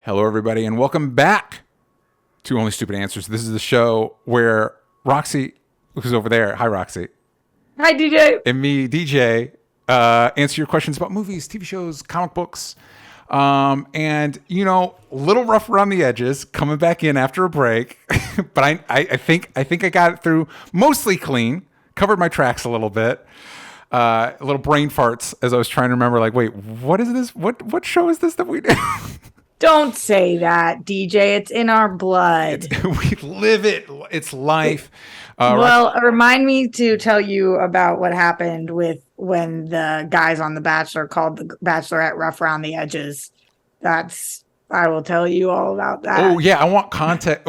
Hello, everybody, and welcome back to Only Stupid Answers. This is the show where Roxy, who's over there, hi, Roxy. Hi, DJ. And me, DJ, answer your questions about movies, TV shows, comic books. And, a little rough around the edges, coming back in after a break. But I think I got it through mostly clean, covered my tracks a little bit. Little brain farts as I was trying to remember, like, wait, what is this? What show is this that we do? Don't say that, DJ. It's in our blood. We live it. It's life. Remind me to tell you about what happened with when the guys on The Bachelor called the Bachelorette rough around the edges. I will tell you all about that. Oh, yeah. I want context.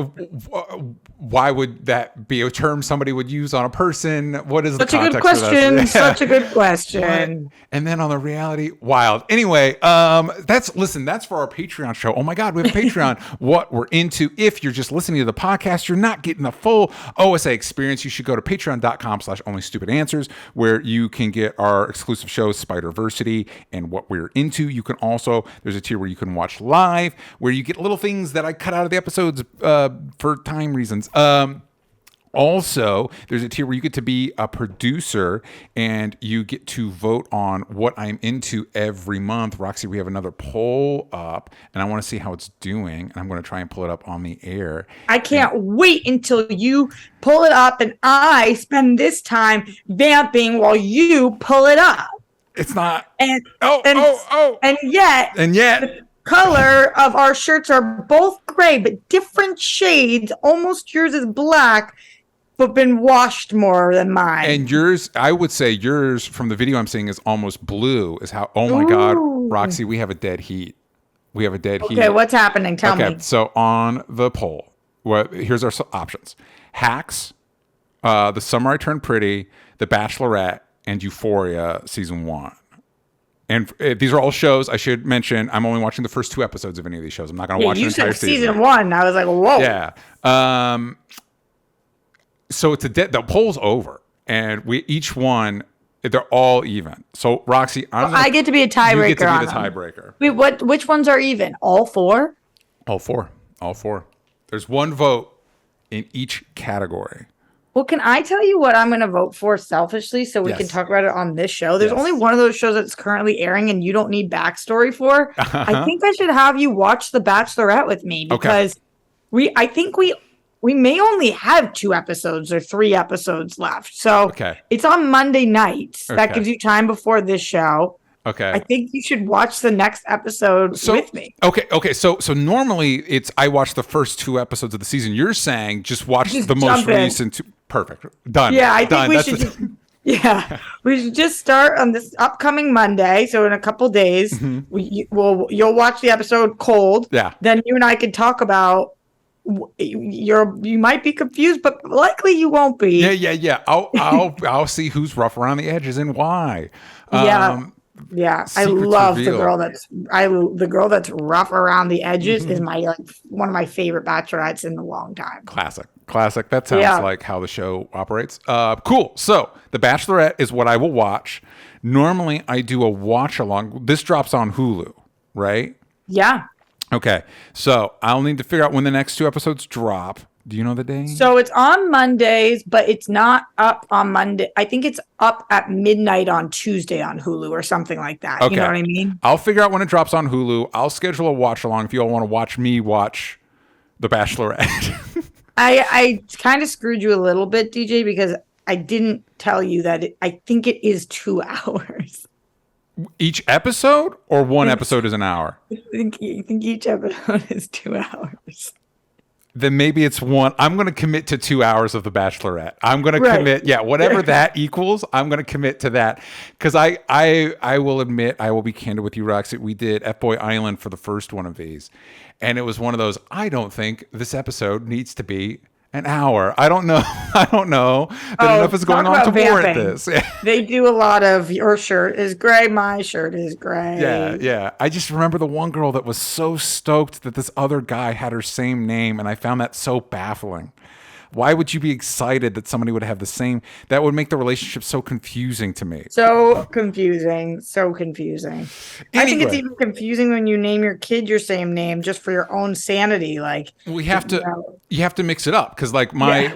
Why would that be a term somebody would use on a person? What is the context for that? Such a good question. And then on the reality, wild. Anyway, that's for our Patreon show. Oh my God, we have a Patreon. What we're into. If you're just listening to the podcast, you're not getting the full OSA experience. You should go to patreon.com/onlystupidanswers, where you can get our exclusive shows, Spider-Versity, and what we're into. You can also, there's a tier where you can watch live, where you get little things that I cut out of the episodes for time reasons. Also, there's a tier where you get to be a producer and you get to vote on what I'm into every month. Roxy, we have another poll up and I want to see how it's doing. And I'm going to try and pull it up on the air. I can't wait until you pull it up and I spend this time vamping while you pull it up. It's not. And yet. The color of our shirts are both gray, but different shades. Almost yours is black, but been washed more than mine. And yours, I would say yours from the video I'm seeing is almost blue. Is how? Oh my God, Roxy, we have a dead heat. We have a dead heat. Okay, what's happening? Tell me. So on the poll, here's our options: Hacks, The Summer I Turned Pretty, The Bachelorette, and Euphoria season 1. And these are all shows. I should mention, I'm only watching the first 2 episodes of any of these shows. I'm not going to watch the entire season. Season 1. I was like, whoa. Yeah. So the poll's over, and each one, they're all even. So Roxy, I get to be a tiebreaker. You get to be the tiebreaker. Wait, which ones are even? All 4? All four. There's one vote in each category. Well, can I tell you what I'm going to vote for selfishly so we can talk about it on this show? There's only one of those shows that's currently airing and you don't need backstory for. I think I should have you watch The Bachelorette with me because I think we may only have 2 episodes or 3 episodes left. So it's on Monday nights. That gives you time before this show. Okay. I think you should watch the next episode with me. Okay. So normally I watch the first 2 episodes of the season. You're saying just watch the most recent 2. Perfect. Done. Yeah, I think we should. We should just start on this upcoming Monday. So in a couple days, you'll watch the episode cold. Yeah. Then you and I can talk about. You might be confused, but likely you won't be. Yeah. I'll see who's rough around the edges and why. Yeah, I love the girl that's rough around the edges is one of my favorite bachelorettes in a long time. Classic. That sounds like how the show operates. Cool. So The Bachelorette is what I will watch. Normally I do a watch along. This drops on Hulu, right? Yeah. Okay. So I'll need to figure out when the next 2 episodes drop. Do you know the day? So it's on Mondays, but it's not up on Monday. I think it's up at midnight on Tuesday on Hulu or something like that. Okay. You know what I mean? I'll figure out when it drops on Hulu. I'll schedule a watch along if you all want to watch me watch The Bachelorette. I kind of screwed you a little bit, DJ, because I didn't tell you that I think it is 2 hours. Each episode or one episode is an hour? I think each episode is 2 hours. Then maybe it's one. I'm going to commit to 2 hours of The Bachelorette. I'm going to commit. Yeah, whatever that equals, I'm going to commit to that. Because I will admit, I will be candid with you, Roxy. We did F-Boy Island for the first one of these. And it was one of those, I don't think this episode needs to be an hour. I don't know that enough is going on to warrant this. They do a lot of your shirt is gray, my shirt is gray. Yeah. I just remember the one girl that was so stoked that this other guy had her same name, and I found that so baffling. Why would you be excited that somebody would have the same? That would make the relationship so confusing to me. So confusing. So confusing. I think it's even confusing when you name your kid your same name just for your own sanity. Like you have to mix it up because like my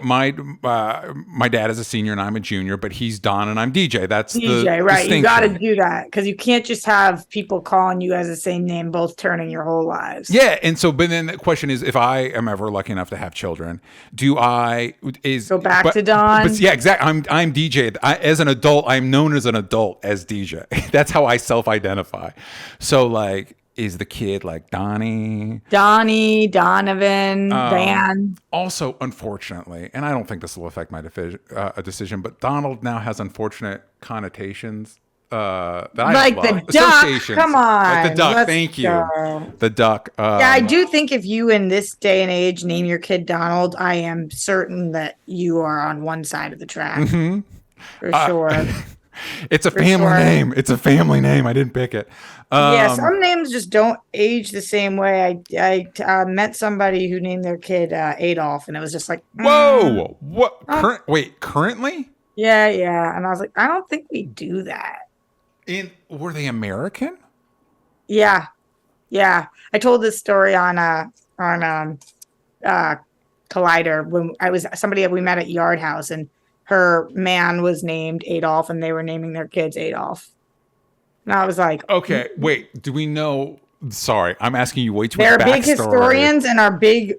dad is a senior and I'm a junior, but he's Don and I'm DJ. That's DJ, right? You got to do that because you can't just have people calling you as the same name, both turning your whole lives. Yeah, and so, but then the question is, if I am ever lucky enough to have children, do I go back to Don? But yeah, exactly. I'm DJ. As an adult, I'm known as an adult as DJ. That's how I self-identify. So like, is the kid like Donnie, Donovan, Van? Also, unfortunately, and I don't think this will affect my decision, but Donald now has unfortunate connotations. That like the duck. Come on, like the duck. Thank you, the duck. Yeah, I do think if you in this day and age name your kid Donald, I am certain that you are on one side of the track for sure. It's a family name. It's a family name. I didn't pick it. Yeah, some names just don't age the same way. I met somebody who named their kid Adolf, and it was just like, whoa, what? Wait, currently? Yeah, and I was like, I don't think we do that. Were they American? Yeah. I told this story on Collider when we met at Yard House, and her man was named Adolf, and they were naming their kids Adolf. And I was like, okay, wait, do we know? Sorry, I'm asking you way too much. They're big historians and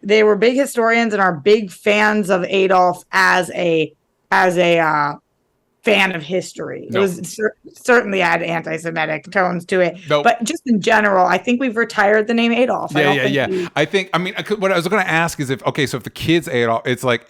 they were big historians and are big fans of Adolf as a fan of history. It was certainly had anti-Semitic tones to it. But just in general, I think we've retired the name Adolf. Yeah. I mean, what I was going to ask is if the kid's Adolf, it's like,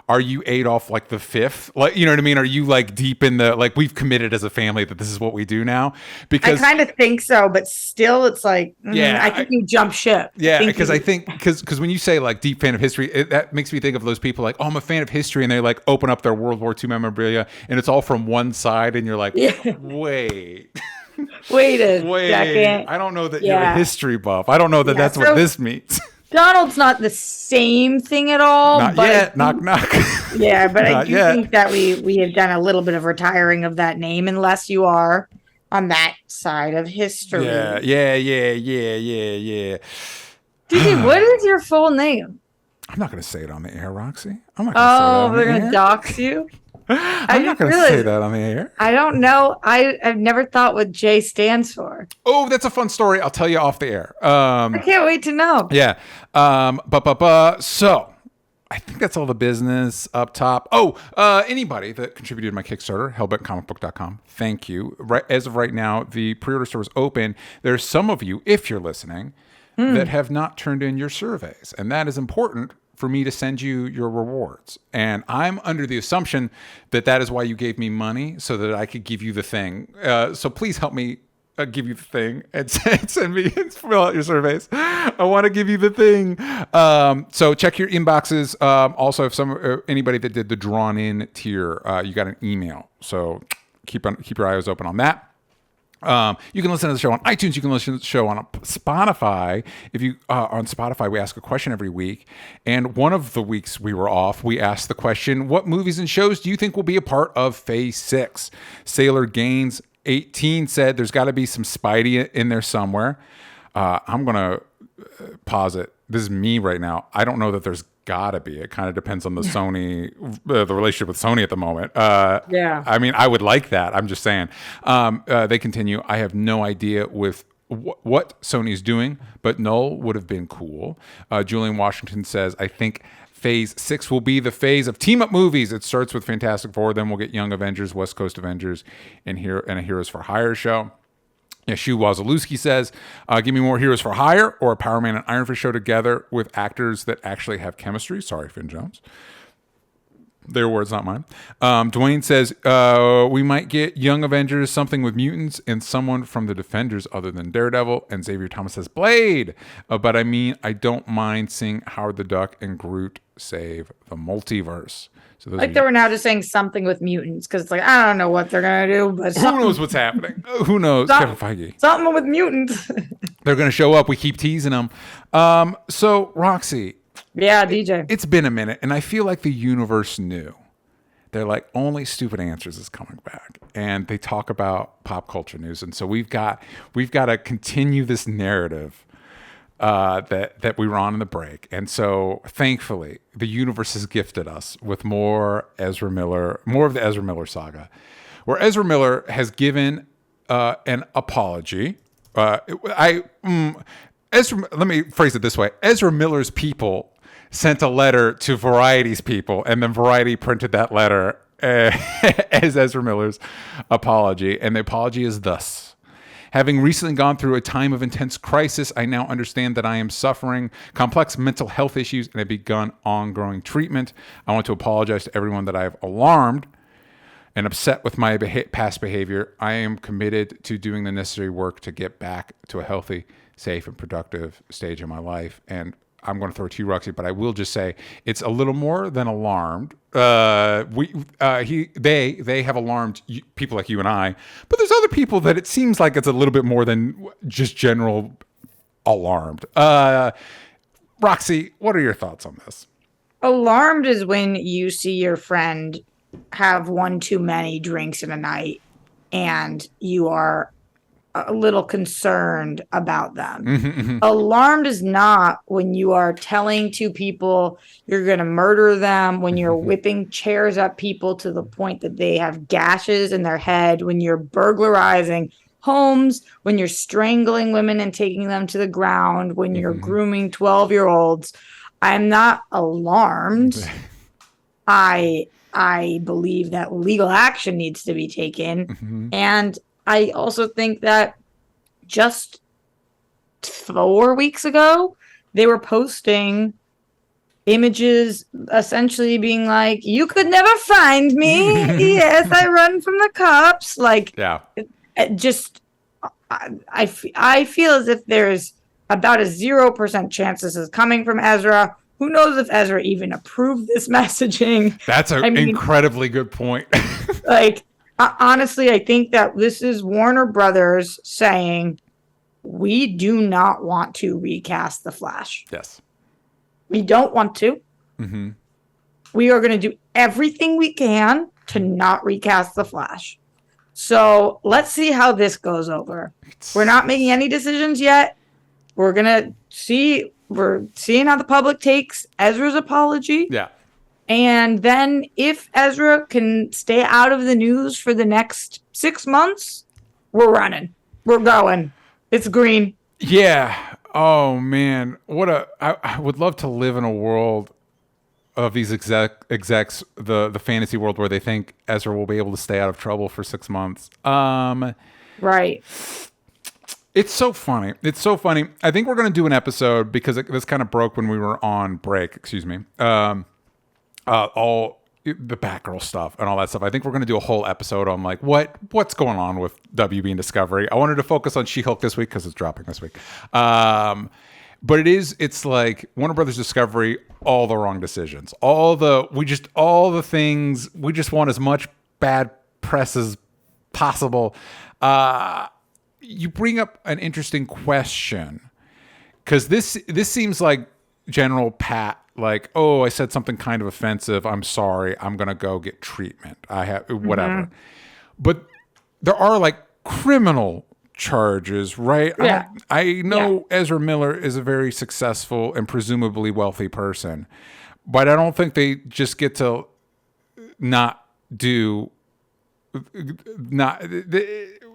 are you Adolf like the fifth? Like, you know what I mean? Are you like deep in the, like, we've committed as a family that this is what we do now? Because I kind of think so, but still it's like, I think you jump ship. Yeah, because when you say like deep fan of history, that makes me think of those people like, oh, I'm a fan of history, and they like open up their World War II memorabilia and it's all from one side, and you're like, wait a second. I don't know that you're a history buff. I don't know that that's what this means. Donald's not the same thing at all. Not yet. Knock. Yeah, but I do think that we have done a little bit of retiring of that name, unless you are on that side of history. Yeah. Dude, what is your full name? I'm not going to say it on the air, Roxy. I'm not going to say it on the air. They're going to dox you? I'm not going to say that on the air. I don't know. I've never thought what J stands for. Oh, that's a fun story. I'll tell you off the air. I can't wait to know. Yeah. So I think that's all the business up top. Oh, anybody that contributed to my Kickstarter, hellbentcomicbook.com, thank you. As of right now, the pre-order store is open. There's some of you, if you're listening, that have not turned in your surveys. And that is important for me to send you your rewards. And I'm under the assumption that is why you gave me money, so that I could give you the thing. So please help me give you the thing and send me fill out your surveys. I want to give you the thing. So check your inboxes. Also, if anybody that did the drawn in tier, you got an email. So keep your eyes open on that. You can listen to the show on iTunes. You can listen to the show on Spotify. If you on Spotify, we ask a question every week. And one of the weeks we were off, we asked the question, what movies and shows do you think will be a part of Phase 6? Sailor Gaines 18 said there's got to be some Spidey in there somewhere. I'm going to pause it. This is me right now. I don't know that there's gotta be. It kind of depends on the Sony, the relationship with Sony at the moment. I mean, I would like that. I'm just saying. They continue. I have no idea with what Sony's doing, but Null would have been cool. Julian Washington says, I think Phase 6 will be the phase of team-up movies. It starts with Fantastic Four, then we'll get Young Avengers, West Coast Avengers, and a Heroes for Hire show. Yashu Wazalewski says, give me more Heroes for Hire or a Power Man and Iron Fist show together with actors that actually have chemistry. Sorry, Finn Jones. Their words, not mine. Dwayne says, we might get Young Avengers, something with mutants, and someone from the Defenders other than Daredevil. And Xavier Thomas says, Blade. But I mean, I don't mind seeing Howard the Duck and Groot save the multiverse. So like they were now just saying something with mutants, because it's like, I don't know what they're going to do. But who knows what's happening? Who knows? Kevin Feige. Something with mutants. They're going to show up. We keep teasing them. So, Roxy, Yeah, DJ. It's been a minute, and I feel like the universe knew. They're like, only Stupid Answers is coming back, and they talk about pop culture news, and so we've got to continue this narrative that we were on in the break, and so thankfully the universe has gifted us with more of the Ezra Miller saga, where Ezra Miller has given an apology. Let me phrase it this way: Ezra Miller's people sent a letter to Variety's people, and then Variety printed that letter as Ezra Miller's apology. And the apology is thus: having recently gone through a time of intense crisis, I now understand that I am suffering complex mental health issues and have begun ongoing treatment. I want to apologize to everyone that I have alarmed and upset with my past behavior. I am committed to doing the necessary work to get back to a healthy, safe, and productive stage of my life. And I'm going to throw it to you, Roxy, but I will just say it's a little more than alarmed. They have alarmed people like you and I, but there's other people that it seems like it's a little bit more than just general alarmed. Roxy, what are your thoughts on this? Alarmed is when you see your friend have one too many drinks in a night and you are a little concerned about them. Mm-hmm. Alarmed is not when you are telling two people you're going to murder them, when you're whipping chairs at people to the point that they have gashes in their head, when you're burglarizing homes, when you're strangling women and taking them to the ground, when you're grooming 12-year-olds. I'm not alarmed. I believe that legal action needs to be taken. And I also think that just 4 weeks ago, they were posting images essentially being like, you could never find me. Yes, I run from the cops. Like, yeah. I feel as if there's about a 0% chance this is coming from Ezra. Who knows if Ezra even approved this messaging? That's an incredibly good point. Honestly, I think that this is Warner Brothers saying, we do not want to recast The Flash. Yes. We don't want to. Mm-hmm. We are going to do everything we can to not recast The Flash. So let's see how this goes over. We're not making any decisions yet. We're going to see. We're seeing how the public takes Ezra's apology. Yeah. And then if Ezra can stay out of the news for the next 6 months, we're running. We're going. It's green. Yeah. Oh, man. I would love to live in a world of these execs, the fantasy world where they think Ezra will be able to stay out of trouble for 6 months. Right. It's so funny. It's so funny. I think we're going to do an episode because this kind of broke when we were on break. Excuse me. All the Batgirl stuff and all that stuff. I think we're going to do a whole episode on like what's going on with WB and Discovery. I wanted to focus on She-Hulk this week because it's dropping this week. But it's like Warner Brothers Discovery, all the wrong decisions. All the things, we just want as much bad press as possible. You bring up an interesting question because this seems like General Pat, like, oh, I said something kind of offensive. I'm sorry. I'm going to go get treatment. I have whatever. Mm-hmm. But there are like criminal charges, right? Yeah. I know Ezra Miller is a very successful and presumably wealthy person, but I don't think they just get to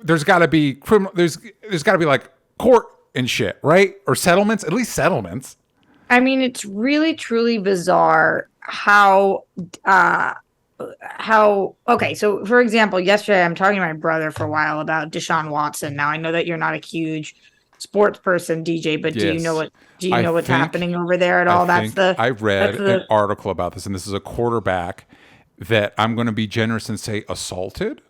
there's got to be criminal. There's got to be like court and shit, right? Or settlements, at least settlements. I mean, it's really truly bizarre how. Okay, so for example, yesterday I'm talking to my brother for a while about Deshaun Watson. Now I know that you're not a huge sports person, DJ, but do you know what's happening over there at all? I read an article about this, and this is a quarterback that I'm going to be generous and say assaulted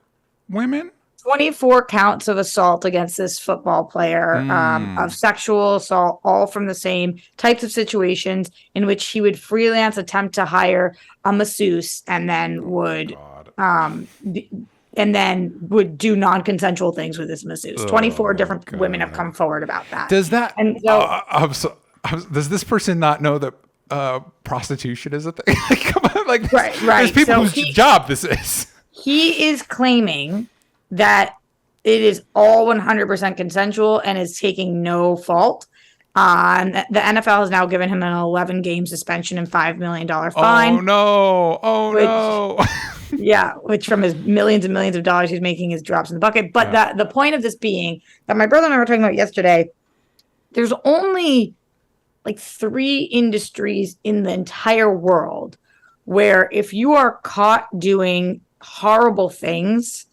women. 24 counts of assault against this football player, of sexual assault, all from the same types of situations in which he would freelance attempt to hire a masseuse and then would do non-consensual things with this masseuse. 24 different women have come forward about that. Does that? And so, does this person not know that prostitution is a thing. Like, come on, like right. there's people whose job this is. He is claiming that it is all 100% consensual and is taking no fault. The NFL has now given him an 11-game suspension and $5 million fine. Oh no. Yeah, which from his millions and millions of dollars he's making is drops in the bucket. But the point of this being that my brother and I were talking about yesterday, there's only like 3 industries in the entire world where if you are caught doing horrible things,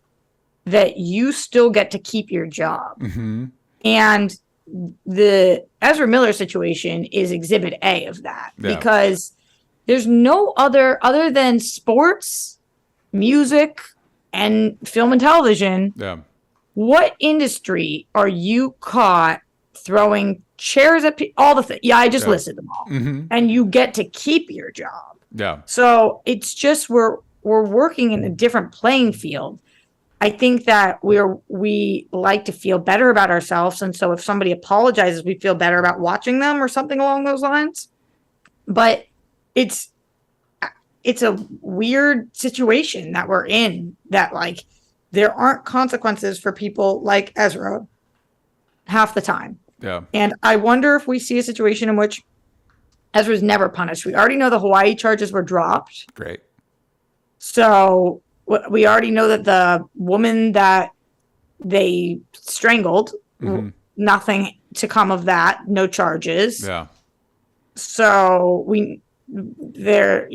that you still get to keep your job. Mm-hmm. And the Ezra Miller situation is exhibit A of that, because there's no other than sports, music, and film and television. Yeah. What industry are you caught throwing chairs at all the things? Yeah, I just listed them all. Mm-hmm. And you get to keep your job. Yeah. So it's just we're working in a different playing field. I think that we like to feel better about ourselves, and so if somebody apologizes, we feel better about watching them or something along those lines. But it's a weird situation that we're in, that like there aren't consequences for people like Ezra half the time. Yeah. And I wonder if we see a situation in which Ezra's never punished. We already know the Hawaii charges were dropped. Great. So we already know that the woman that they strangled, nothing to come of that, no charges. Yeah. So they're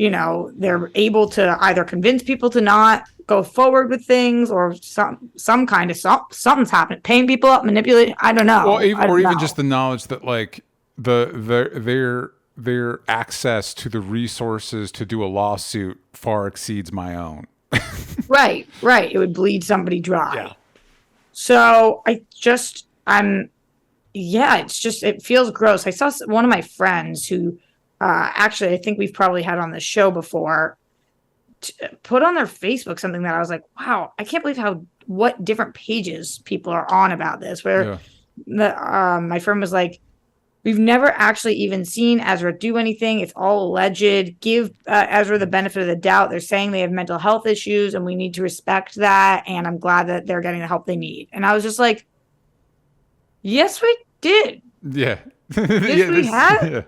able to either convince people to not go forward with things, or some kind of something's happening, paying people up, manipulating. I don't know. Well, even just the knowledge that like their access to the resources to do a lawsuit far exceeds my own. Right. It would bleed somebody dry. Yeah. So it feels gross. I saw one of my friends who, actually, I think we've probably had on the show before, put on their Facebook something that I was like, wow, I can't believe what different pages people are on about this. Where my friend was like, we've never actually even seen Ezra do anything. It's all alleged. Give Ezra the benefit of the doubt. They're saying they have mental health issues, and we need to respect that. And I'm glad that they're getting the help they need. And I was just like, yes, we did. Yeah. Yes, we had. Yeah.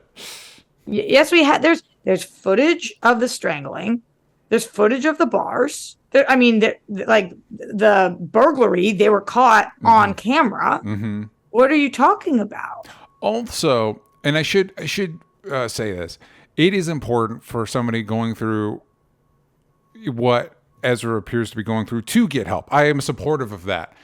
Yes, we had. There's footage of the strangling. There's footage of the bars. Like the burglary, they were caught on camera. Mm-hmm. What are you talking about? Also, and I should say this, it is important for somebody going through what Ezra appears to be going through to get help. I am supportive of that.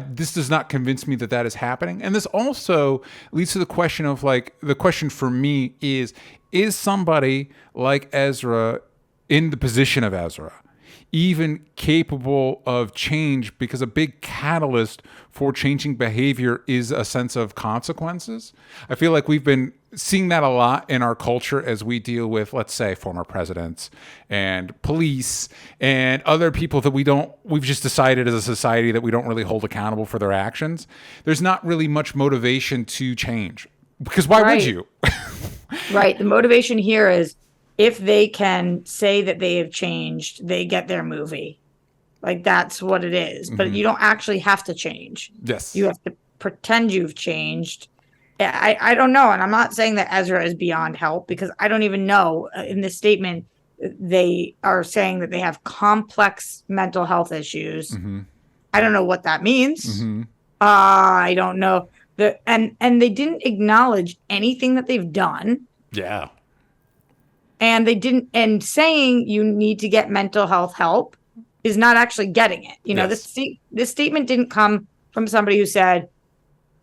This does not convince me that is happening. And this also leads to the question of the question for me is somebody like Ezra in the position of Ezra even capable of change? Because a big catalyst for changing behavior is a sense of consequences. I feel like we've been seeing that a lot in our culture as we deal with, let's say, former presidents and police and other people that we've just decided as a society that we don't really hold accountable for their actions. There's not really much motivation to change, because why would you? Right. The motivation here is, if they can say that they have changed, they get their movie. Like, that's what it is. But you don't actually have to change. Yes. You have to pretend you've changed. I don't know. And I'm not saying that Ezra is beyond help, because I don't even know. In this statement, they are saying that they have complex mental health issues. Mm-hmm. I don't know what that means. Mm-hmm. I don't know. And they didn't acknowledge anything that they've done. Yeah. And they didn't, and saying you need to get mental health help is not actually getting it. You know, this statement didn't come from somebody who said,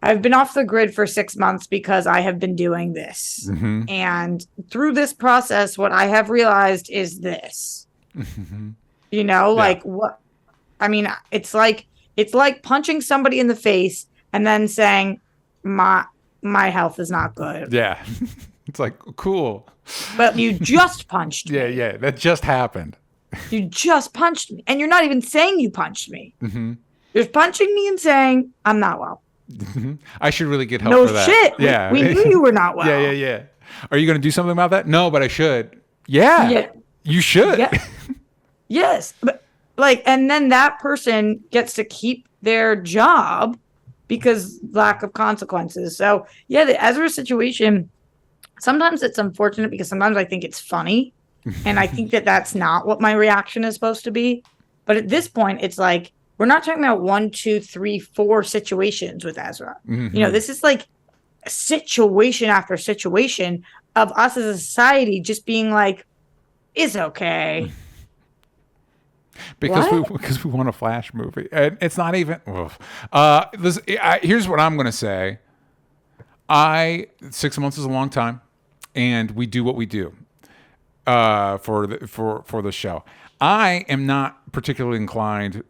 I've been off the grid for 6 months because I have been doing this. Mm-hmm. And through this process, what I have realized is this. Mm-hmm. You know, like what? I mean, it's like punching somebody in the face and then saying, my health is not good. Yeah. It's like, cool. But you just punched me. Yeah, that just happened. You just punched me. And you're not even saying you punched me. Mm-hmm. You're punching me and saying, I'm not well. I should really get help for that. No shit. Yeah. We knew you were not well. Yeah. Are you going to do something about that? No, but I should. Yeah. You should. Yeah. Yes. But and then that person gets to keep their job because lack of consequences. So yeah, the Ezra situation, sometimes it's unfortunate because sometimes I think it's funny. And I think that that's not what my reaction is supposed to be. But at this point, it's like, we're not talking about 1, 2, 3, 4 situations with Ezra. This is like situation after situation of us as a society just being like, it's okay. Because we want a Flash movie. And it's not even. Listen, here's what I'm going to say. 6 months is a long time, and we do what we do for the show. I am not particularly inclined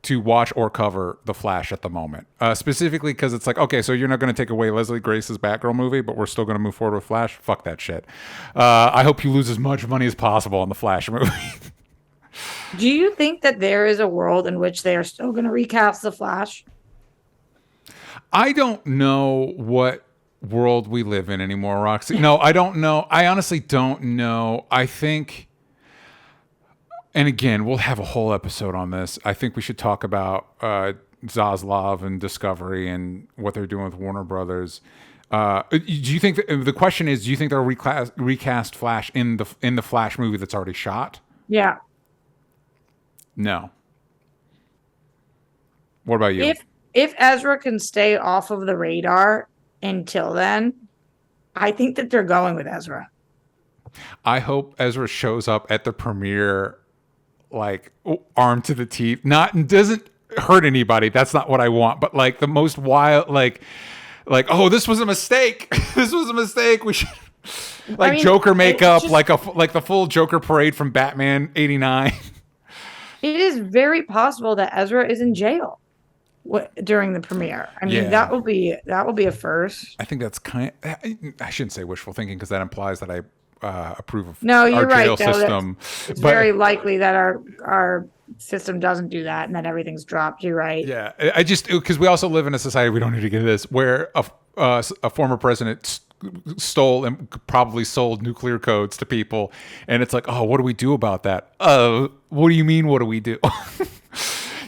to watch or cover The Flash at the moment, specifically because it's like, okay, so you're not going to take away Leslie Grace's Batgirl movie, but we're still going to move forward with Flash? Fuck that shit. I hope you lose as much money as possible on the Flash movie. Do you think that there is a world in which they are still going to recast The Flash? I don't know what world we live in anymore, Roxy. No, I don't know. I honestly don't know. I think, and again, we'll have a whole episode on this. I think we should talk about Zaslav and Discovery and what they're doing with Warner Brothers. Do you think the question is? Do you think they'll recast Flash in the Flash movie that's already shot? Yeah. No. What about you? If Ezra can stay off of the radar until then, I think that they're going with Ezra. I hope Ezra shows up at the premiere like armed to the teeth. Doesn't hurt anybody. That's not what I want. But like the most wild, like, oh, this was a mistake. This was a mistake. We should Joker makeup, like the full Joker parade from Batman '89. It is very possible that Ezra is in jail during the premiere. I mean, that will be a first. I think that's I shouldn't say wishful thinking because that implies that I approve of our jail system. It's very likely that our system doesn't do that and that everything's dropped. You're right. Yeah, I just because we also live in a society, we don't need to get into this, where a former president stole and probably sold nuclear codes to people, and it's like, oh, what do we do about that? What do you mean, what do we do?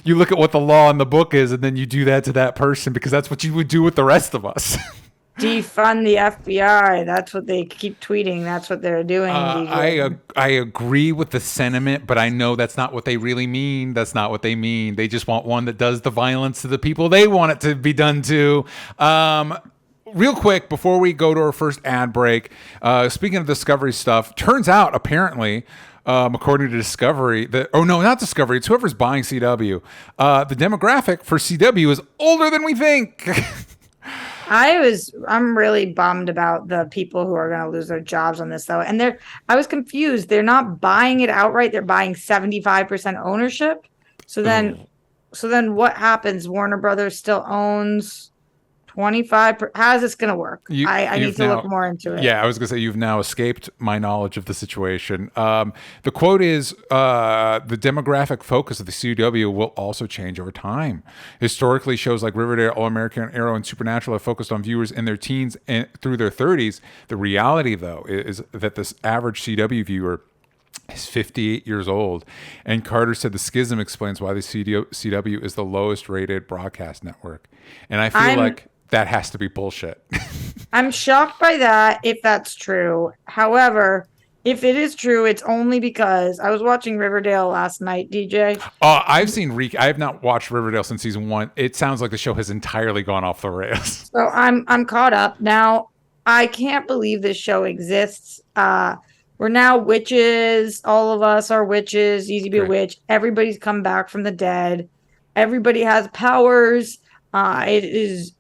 You look at what the law in the book is, and then you do that to that person because that's what you would do with the rest of us. Defund the FBI. That's what they keep tweeting. That's what they're doing. I agree with the sentiment, but I know that's not what they really mean. That's not what they mean. They just want one that does the violence to the people they want it to be done to. Real quick, before we go to our first ad break, speaking of Discovery stuff, turns out apparently, according to Discovery, not Discovery, it's whoever's buying CW, the demographic for CW is older than we think. I'm really bummed about the people who are going to lose their jobs on this though. And I was confused. They're not buying it outright. They're buying 75% ownership. So then what happens? Warner Brothers still owns 25. How is this going to work? I need to look more into it. Yeah, I was going to say you've now escaped my knowledge of the situation. The quote is, the demographic focus of the CW will also change over time. Historically, shows like Riverdale, All American, Arrow, and Supernatural have focused on viewers in their teens and through their 30s. The reality, though, is that this average CW viewer is 58 years old. And Carter said the schism explains why the CW is the lowest rated broadcast network. And I feel like that has to be bullshit. I'm shocked by that if that's true. However, if it is true, it's only because I was watching Riverdale last night, DJ. I have not watched Riverdale since season 1. It sounds like the show has entirely gone off the rails. So I'm caught up. Now, I can't believe this show exists. We're now witches. All of us are witches. Easy to be a witch. Everybody's come back from the dead. Everybody has powers. It is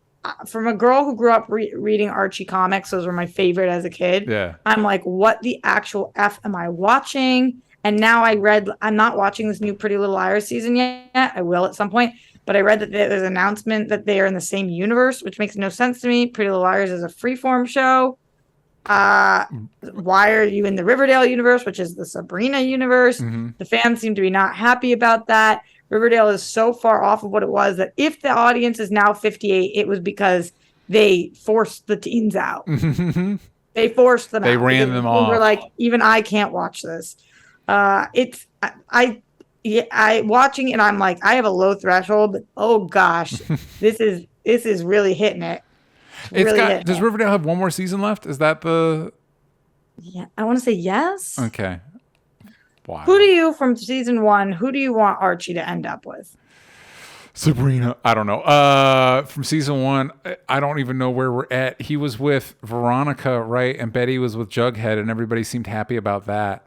from a girl who grew up reading Archie comics. Those were my favorite as a kid. Yeah. I'm like, what the actual F am I watching? And now I'm not watching this new Pretty Little Liars season yet. I will at some point. But I read that there's an announcement that they are in the same universe, which makes no sense to me. Pretty Little Liars is a freeform show. Why are you in the Riverdale universe, which is the Sabrina universe? Mm-hmm. The fans seem to be not happy about that. Riverdale is so far off of what it was that if the audience is now 58, it was because they forced the teens out. They forced them out. They ran them off. We're like, even I can't watch this. I watching it, I'm like, I have a low threshold, but oh gosh, this is really hitting it. Does Riverdale have one more season left? Is that the? Yeah, I want to say yes. Okay. Wow. From season 1, who do you want Archie to end up with? Sabrina. I don't know. From season 1, I don't even know where we're at. He was with Veronica, right? And Betty was with Jughead, and everybody seemed happy about that.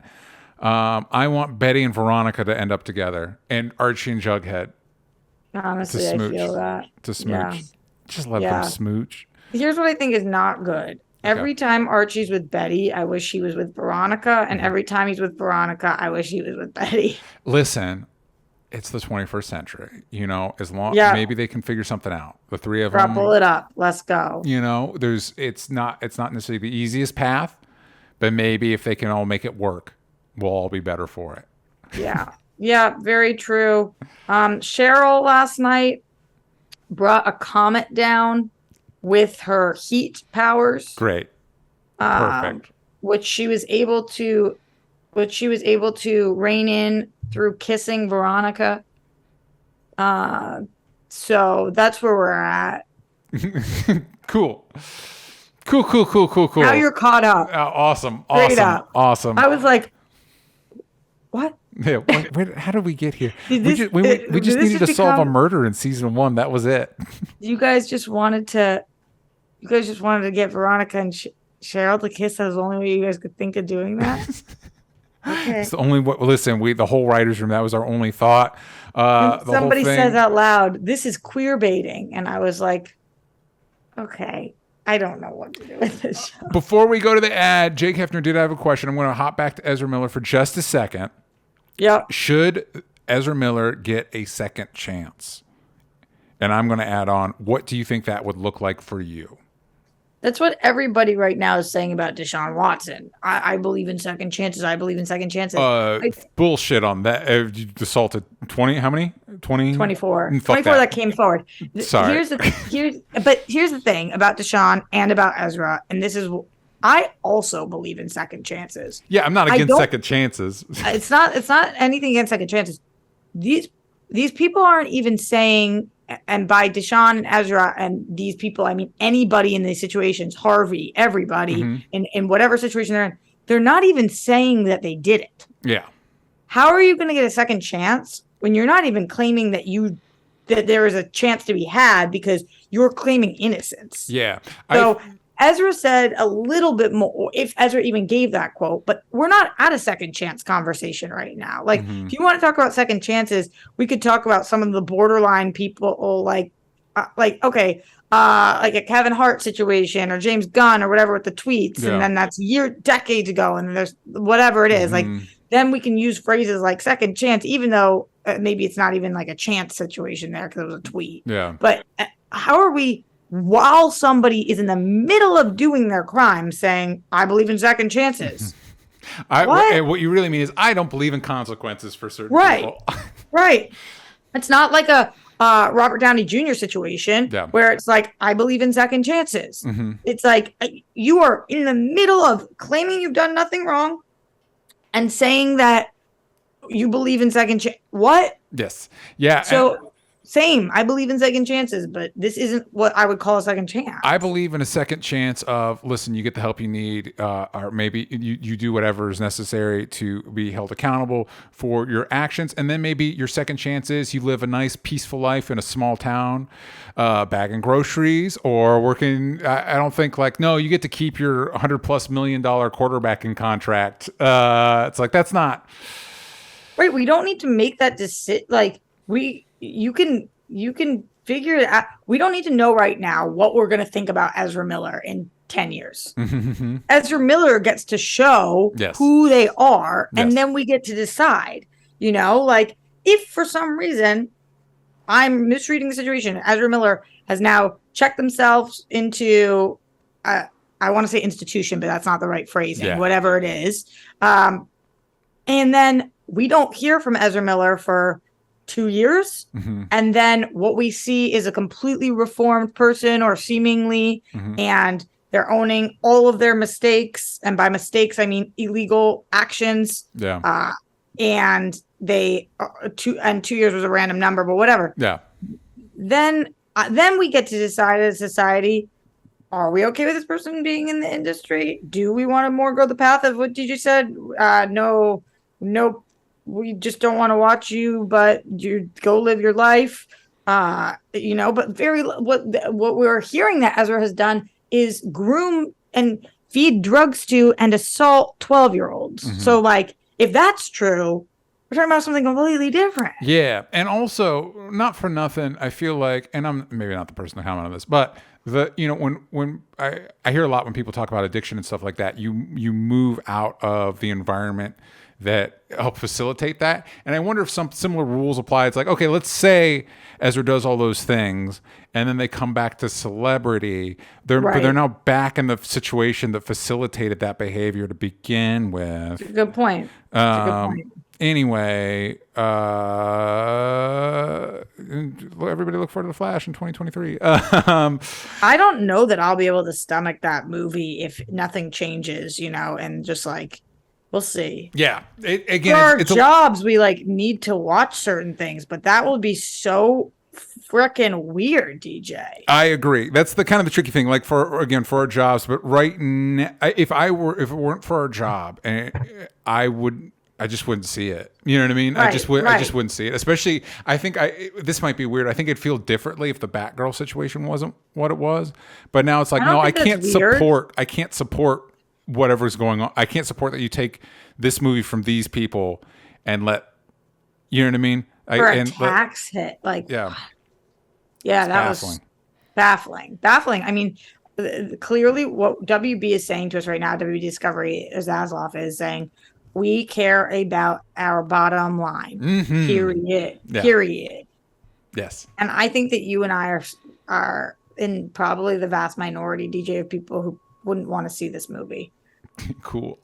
I want Betty and Veronica to end up together, and Archie and Jughead. Honestly, I feel that. To smooch. Yeah. Just let them smooch. Here's what I think is not good. Every time Archie's with Betty, I wish he was with Veronica. And every time he's with Veronica, I wish he was with Betty. Listen, it's the 21st century. As long maybe they can figure something out. The three of them. Couple it up. Let's go. It's not necessarily the easiest path, but maybe if they can all make it work, we'll all be better for it. Yeah. Yeah, very true. Cheryl last night brought a comet down with her heat powers. Great. Perfect. Which she was able to rein in through kissing Veronica. So that's where we're at. Cool. Now you're caught up. Awesome. Straight up. Awesome. I was like, what? Yeah, how did we get here? We just needed to solve a murder in season 1. That was it. You guys just wanted to get Veronica and Cheryl to kiss. That was the only way you guys could think of doing that. Okay. It's the only way. Listen, the whole writers' room, that was our only thought. Somebody says out loud, "This is queer baiting," and I was like, okay. I don't know what to do with this show. Before we go to the ad, Jake Hefner did have a question. I'm going to hop back to Ezra Miller for just a second. Yeah. Should Ezra Miller get a second chance? And I'm going to add on, what do you think that would look like for you? That's what everybody right now is saying about Deshaun Watson. I believe in second chances. Bullshit on that. You assaulted 20, how many? 20? 24. 24 that came forward. Sorry. Here's the thing about Deshaun and about Ezra, and this is, I also believe in second chances. Yeah, I'm not against second chances. It's not anything against second chances. These people aren't even saying, and by Deshaun and Ezra and these people, I mean anybody in these situations, Harvey, everybody, in whatever situation they're in, they're not even saying that they did it. Yeah. How are you going to get a second chance when you're not even claiming that there is a chance to be had because you're claiming innocence? Yeah. So Ezra said a little bit more, if Ezra even gave that quote, but we're not at a second chance conversation right now. Like, if you want to talk about second chances, we could talk about some of the borderline people, like a Kevin Hart situation or James Gunn or whatever with the tweets. Yeah. And then that's decades ago. And there's whatever it is. Like, then we can use phrases like second chance, even though maybe it's not even like a chance situation there because it was a tweet. Yeah. But how are we, while somebody is in the middle of doing their crime, saying, I believe in second chances? What you really mean is, I don't believe in consequences for certain people. Right. It's not like a Robert Downey Jr. situation where it's like, I believe in second chances. It's like you are in the middle of claiming you've done nothing wrong and saying that you believe in second chance. What? Yes. Yeah. So same. I believe in second chances, but this isn't what I would call a second chance. I believe in a second chance of, listen, you get the help you need, or maybe you do whatever is necessary to be held accountable for your actions. And then maybe your second chance is you live a nice, peaceful life in a small town, bagging groceries or working. I don't think no, you get to keep your $100+ million quarterbacking contract. It's like, that's not. Right. We don't need to make that decision. You can figure it out. We don't need to know right now what we're going to think about Ezra Miller in 10 years. Ezra Miller gets to show who they are, and then we get to decide, if for some reason I'm misreading the situation, Ezra Miller has now checked themselves into, I want to say institution, but that's not the right phrasing, whatever it is. And then we don't hear from Ezra Miller for 2 years. And then what we see is a completely reformed person or seemingly, and They're owning all of their mistakes, and by mistakes I mean illegal actions. Yeah. And they 2 years was a random number, but whatever. Yeah. Then we get to decide as a society, are we okay with this person being in the industry? Do we want to more go the path of what you said? No, we just don't want to watch you, but you go live your life. But what we're hearing that Ezra has done is groom and feed drugs to and assault 12-year-olds. Mm-hmm. So like, if that's true, we're talking about something completely different. Yeah. And also, not for nothing, I feel like, and I'm maybe not the person to comment on this, but when I hear a lot when people talk about addiction and stuff like that, you move out of the environment that help facilitate that. And I wonder if some similar rules apply. It's like, okay, let's say Ezra does all those things and then they come back to celebrity. But they're now back in the situation that facilitated that behavior to begin with. Good point. Anyway, everybody look forward to The Flash in 2023. I don't know that I'll be able to stomach that movie if nothing changes, and just like, we'll see. Yeah. For our jobs, we like need to watch certain things, but that will be so freaking weird, DJ. I agree. That's the kind of the tricky thing. Like for our jobs, but right now, if it weren't for our job, I just wouldn't see it. You know what I mean? Right, I just wouldn't see it. Especially, I think this might be weird. I think it'd feel differently if the Batgirl situation wasn't what it was. But now it's like, no, I can't support whatever's going on. I can't support that you take this movie from these people and you know what I mean? For a tax hit, like yeah, that was baffling. I mean, clearly, what WB is saying to us right now, WB Discovery, as Zaslav is saying, we care about our bottom line. Mm-hmm. Period. Yeah. Period. Yes. And I think that you and I are in probably the vast minority, DJ, of people who wouldn't want to see this movie. Cool.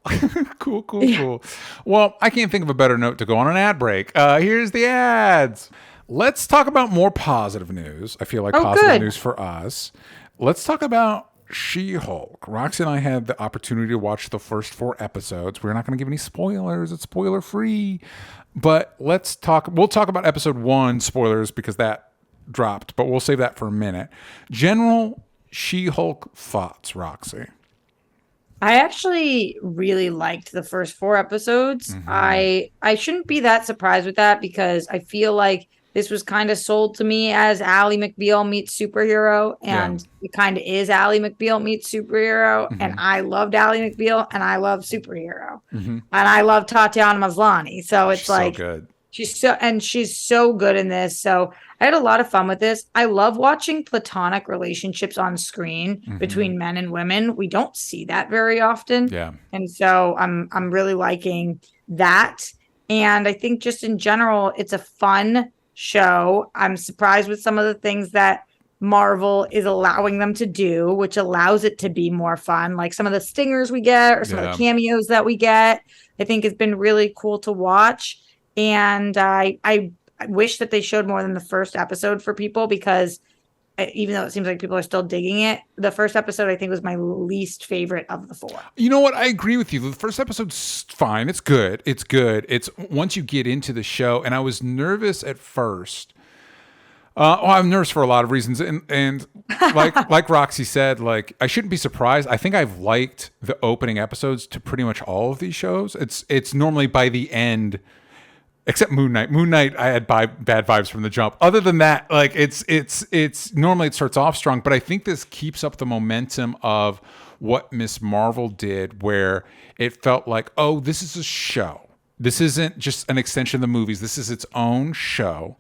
Cool. Well, I can't think of a better note to go on an ad break. Here's the ads. Let's talk about more positive news. I feel like positive news for us. Let's talk about She-Hulk. Roxy and I had the opportunity to watch the first 4 episodes. We're not going to give any spoilers. It's spoiler free. But we'll talk about episode 1 spoilers because that dropped, but we'll save that for a minute. General She-Hulk thoughts, Roxy. I actually really liked the first 4 episodes. Mm-hmm. I shouldn't be that surprised with that because I feel like this was kind of sold to me as Ally McBeal meets superhero, and it kind of is Ally McBeal meets superhero. Mm-hmm. And I loved Ally McBeal, and I love superhero, and I love Tatiana Maslany. So it's so good. She's so good in this. So I had a lot of fun with this. I love watching platonic relationships on screen between men and women. We don't see that very often. Yeah. And so I'm really liking that. And I think just in general, it's a fun show. I'm surprised with some of the things that Marvel is allowing them to do, which allows it to be more fun. Like some of the stingers we get or some of the cameos that we get, I think has been really cool to watch. And I wish that they showed more than the first episode for people because even though it seems like people are still digging it, the first episode I think was my least favorite of the 4. You know what? I agree with you. The first episode's fine. It's good. It's once you get into the show, and I was nervous at first. I'm nervous for a lot of reasons, and like Roxy said, like I shouldn't be surprised. I think I've liked the opening episodes to pretty much all of these shows. It's normally by the end. Except Moon Knight. Moon Knight, I had bad vibes from the jump. Other than that, like it's normally it starts off strong, but I think this keeps up the momentum of what Miss Marvel did, where it felt like, oh, this is a show. This isn't just an extension of the movies. This is its own show.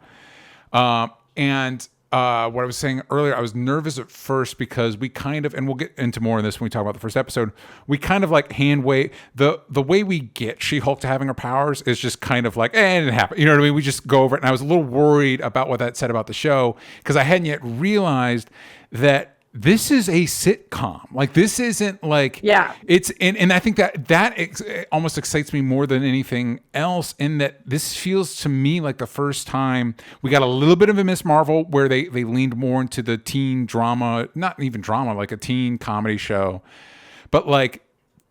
And what I was saying earlier, I was nervous at first because we kind of, and we'll get into more of this when we talk about the first episode, we kind of like hand wave, the way we get She-Hulk to having her powers is just kind of like, it didn't happen. You know what I mean? We just go over it. And I was a little worried about what that said about the show because I hadn't yet realized that this is a sitcom. Like, this isn't like, it's, and I think that almost excites me more than anything else, in that this feels to me like the first time we got a little bit of a Miss Marvel where they leaned more into the teen drama, not even drama, like a teen comedy show. But like,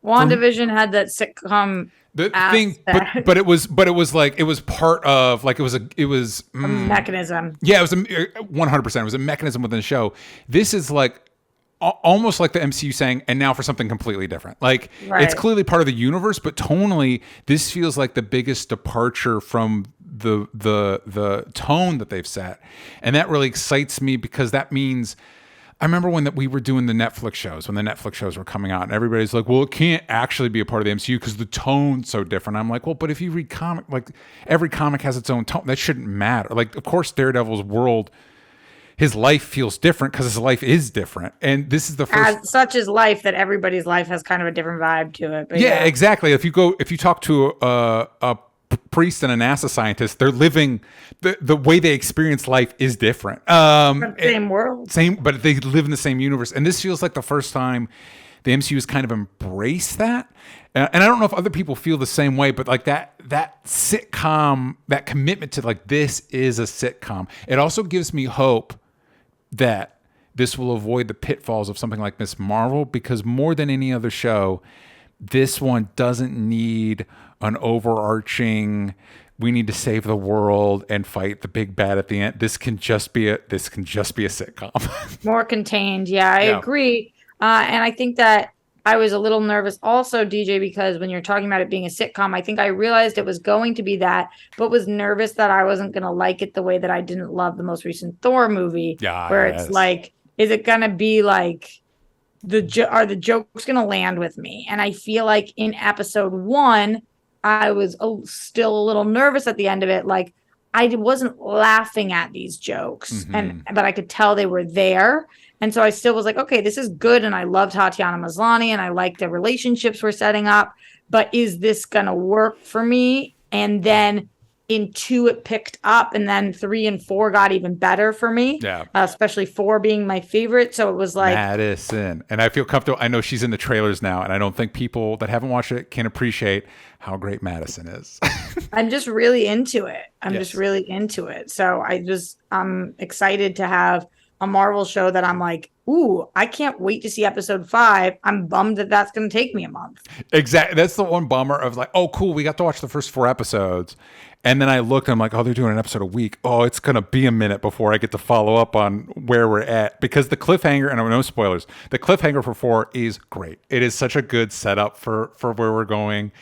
WandaVision had that sitcom thing, but it was like, it was part of, like, it was a mechanism. Yeah, it was 100%. It was a mechanism within the show. This is like almost like the MCU saying, and now for something completely different. Like, it's clearly part of the universe, but tonally, this feels like the biggest departure from the tone that they've set, and that really excites me, because that means. I remember when we were doing the Netflix shows, when the Netflix shows were coming out, and everybody's like, well, it can't actually be a part of the MCU because the tone's so different. I'm like, well, but if you read comic, like, every comic has its own tone. That shouldn't matter. Like, of course, Daredevil's world, his life feels different because his life is different. And this is the first. As such is life, that everybody's life has kind of a different vibe to it. But yeah, exactly. If you talk to a priest and a NASA scientist, they're living the way they experience life is different. Same world, but they live in the same universe. And this feels like the first time the MCU has kind of embraced that. And I don't know if other people feel the same way, but like that sitcom, that commitment to, like, this is a sitcom. It also gives me hope that this will avoid the pitfalls of something like Miss Marvel, because more than any other show, this one doesn't need an overarching, we need to save the world and fight the big bad at the end. This can just be a sitcom. More contained. Yeah, I agree. And I think that I was a little nervous also, DJ, because when you're talking about it being a sitcom, I think I realized it was going to be that, but was nervous that I wasn't going to like it the way that I didn't love the most recent Thor movie, where it's like, is it going to be like, are the jokes going to land with me? And I feel like in episode 1, I was still a little nervous at the end of it. Like, I wasn't laughing at these jokes, but I could tell they were there. And so I still was like, okay, this is good. And I love Tatiana Maslany, and I like the relationships we're setting up, but is this going to work for me? And then in 2, it picked up, and then 3 and 4 got even better for me. Yeah. Especially 4 being my favorite. So it was like Madison. And I feel comfortable. I know she's in the trailers now, and I don't think people that haven't watched it can appreciate how great Madison is. I'm just really into it. Just really into it. So I'm excited to have a Marvel show that I'm like, ooh, I can't wait to see episode 5. I'm bummed that that's going to take me a month. Exactly. That's the one bummer of, like, oh, cool, we got to watch the first 4 episodes. And then I looked, I'm like, oh, they're doing an episode a week. Oh, it's going to be a minute before I get to follow up on where we're at. Because the cliffhanger, and no spoilers, the cliffhanger for 4 is great. It is such a good setup for where we're going.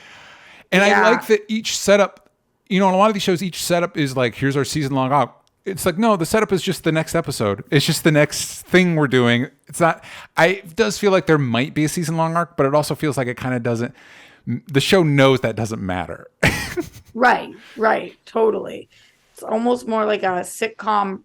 And I like that each setup, in a lot of these shows, each setup is like, here's our season long arc. It's like, no, the setup is just the next episode. It's just the next thing we're doing. It's not, it does feel like there might be a season long arc, but it also feels like it kind of doesn't, the show knows that doesn't matter. Right. Totally. It's almost more like a sitcom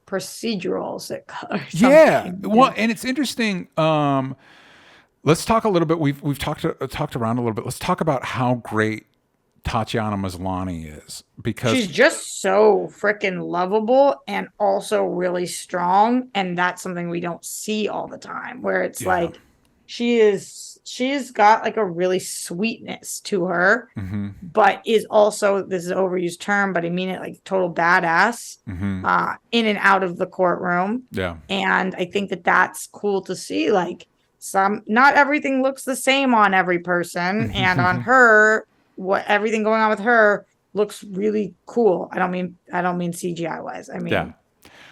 procedural sitcom. Yeah. Well, and it's interesting. Let's talk a little bit. We've talked around a little bit. Let's talk about how great Tatiana Maslany is, because she's just so freaking lovable and also really strong, and that's something we don't see all the time, where it's like she's got like a really sweetness to her, but is also, this is an overused term, but I mean it, like total badass in and out of the courtroom. And I think that that's cool to see. Like, not everything looks the same on every person, and on her, everything going on with her looks really cool. I don't mean CGI wise. I mean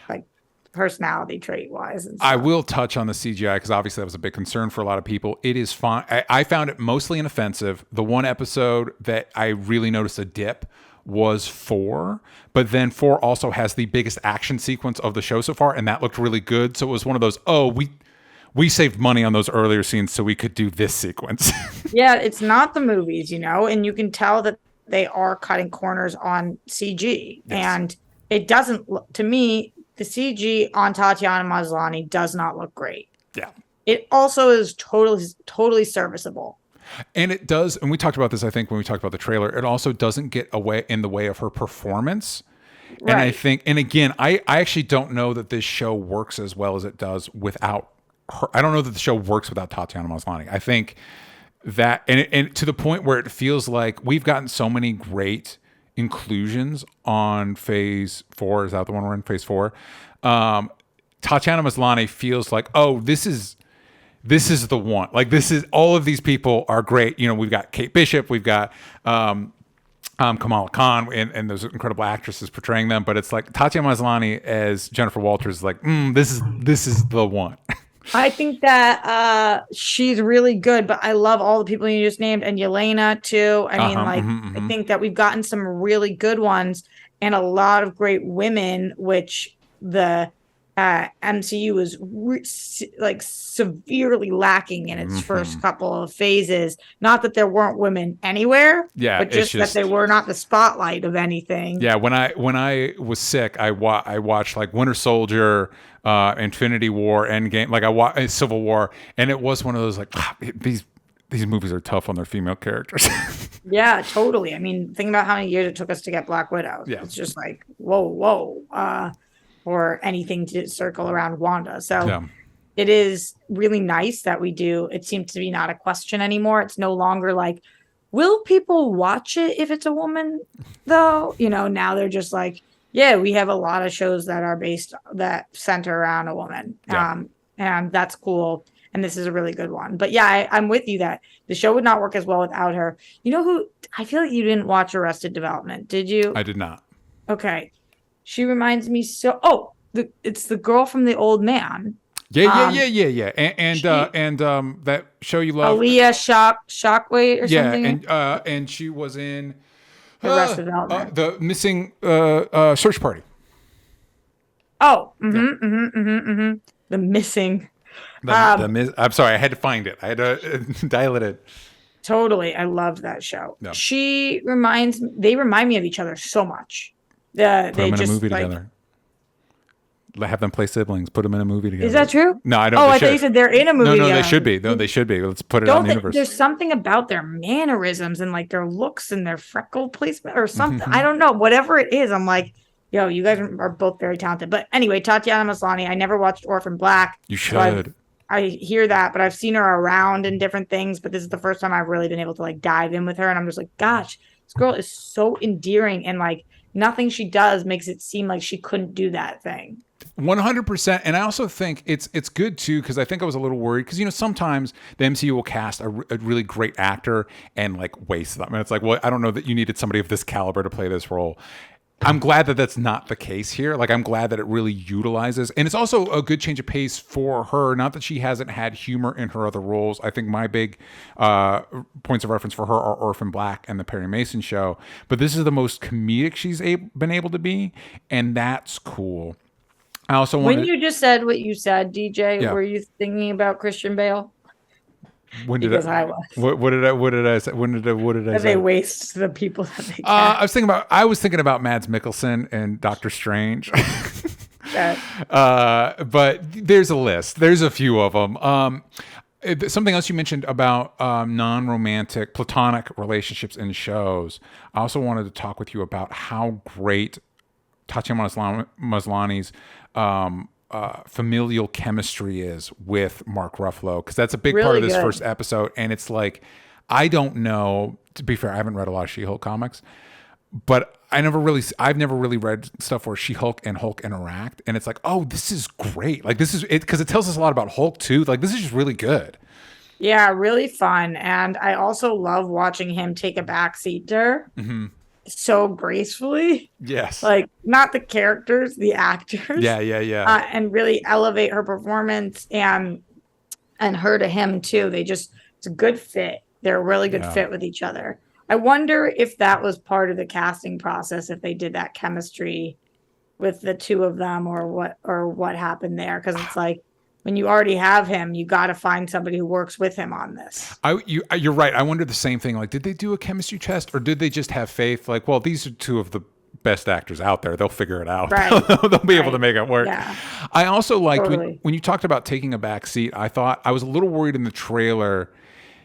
like personality trait wise. I will touch on the CGI because obviously that was a big concern for a lot of people. It is fine. I found it mostly inoffensive. The one episode that I really noticed a dip was 4, but then 4 also has the biggest action sequence of the show so far, and that looked really good. So it was one of those, we saved money on those earlier scenes so we could do this sequence. Yeah, it's not the movies, and you can tell that they are cutting corners on CG. Yes. And it doesn't look, to me, the CG on Tatiana Maslany does not look great. Yeah. It also is totally serviceable. And it does, and we talked about this, I think, when we talked about the trailer, it also doesn't get in the way of her performance. Right. And I think, and again, I actually don't know that this show works as well as it does without I don't know that the show works without Tatiana Maslany. I think that, and to the point where it feels like we've gotten so many great inclusions on phase 4. Is that the one we're in, phase 4? Tatiana Maslany feels like, oh, this is the one. Like, this is, all of these people are great. You know, we've got Kate Bishop, we've got Kamala Khan, and those incredible actresses portraying them. But it's like Tatiana Maslany as Jennifer Walters is like, this is the one. I think that she's really good, but I love all the people you just named, and Yelena too. I mean, I think that we've gotten some really good ones and a lot of great women, which the MCU was severely lacking in its first couple of phases. Not that there weren't women anywhere, but just that they were not the spotlight of anything. Yeah, when I was sick, I watched like Winter Soldier, Infinity War, Endgame, like I watched Civil War, and it was one of those like, these movies are tough on their female characters. Yeah, totally. I mean, think about how many years it took us to get Black Widow. Yeah. It's just like, whoa. Or anything to circle around Wanda. So It is really nice that we do. It seems to be not a question anymore. It's no longer like, will people watch it if it's a woman, though? You know, now they're just like, yeah, we have a lot of shows that center around a woman. Yeah. And that's cool. And this is a really good one. But yeah, I'm with you that the show would not work as well without her. You know who? I feel like you didn't watch Arrested Development. Did you? I did not. Okay. She reminds me so. Oh, it's the girl from The Old Man. Yeah. And that show you love, Aaliyah Shockway or something. Yeah, and she was in Arrested Development. The Missing Search Party. Oh, The Missing. I'm sorry, I had to find it. I had to dial it in. Totally, I loved that show. Yeah. They remind me of each other so much. Put them in a movie together. Have them play siblings. Put them in a movie together. Is that true? No, I don't. Oh, I thought you said they're in a movie. No, they should be. No, they should be. Let's put it on the universe. There's something about their mannerisms and like their looks and their freckle placement or something. I don't know. Whatever it is, I'm like, yo, you guys are both very talented. But anyway, Tatiana Maslany. I never watched Orphan Black. You should. So I hear that, but I've seen her around in different things. But this is the first time I've really been able to like dive in with her, and I'm just like, gosh, this girl is so endearing, and like nothing she does makes it seem like she couldn't do that thing. 100%. And I also think it's good too, because I think I was a little worried because, you know, sometimes the MCU will cast a really great actor and like waste them. And it's like, well, I don't know that you needed somebody of this caliber to play this role. I'm glad that that's not the case here. Like, I'm glad that it really utilizes, and it's also a good change of pace for her. Not that she hasn't had humor in her other roles. I think my big points of reference for her are Orphan Black and the Perry Mason Show. But this is the most comedic she's been able to be, and that's cool. I also when you just said what you said, DJ, Yeah. were you thinking about Christian Bale? When did I was. What did I say? What did I say? They waste the people that they can. I was thinking about Mads Mikkelsen and Doctor Strange. But there's a list. There's a few of them. Something else you mentioned about non-romantic, platonic relationships in shows. I also wanted to talk with you about how great Tatiana Maslany's familial chemistry is with Mark Ruffalo, because that's a big part of this first episode. And it's like, I don't know, to be fair, I haven't read a lot of She-Hulk comics, but I've never really read stuff where She-Hulk and Hulk interact, and it's like, oh, this is great. Like, this is it, because it tells us a lot about Hulk too. Like, this is just really good. Yeah, really fun. And I also love watching him take a backseat to her. Mm-hmm. So gracefully. Yes. Like, not the characters, the actors. Yeah. And really elevate her performance and her to him too. It's a good fit. They're a really good fit with each other. I wonder if that was part of the casting process, if they did that chemistry with the two of them, or what happened there. Because it's like, when you already have him, you got to find somebody who works with him on this. You're right. I wonder the same thing. Like, did they do a chemistry test, or did they just have faith? Like, well, these are two of the best actors out there. They'll figure it out. Right. They'll be able to make it work. Yeah. I also liked Totally. when you talked about taking a back seat. I thought I was a little worried in the trailer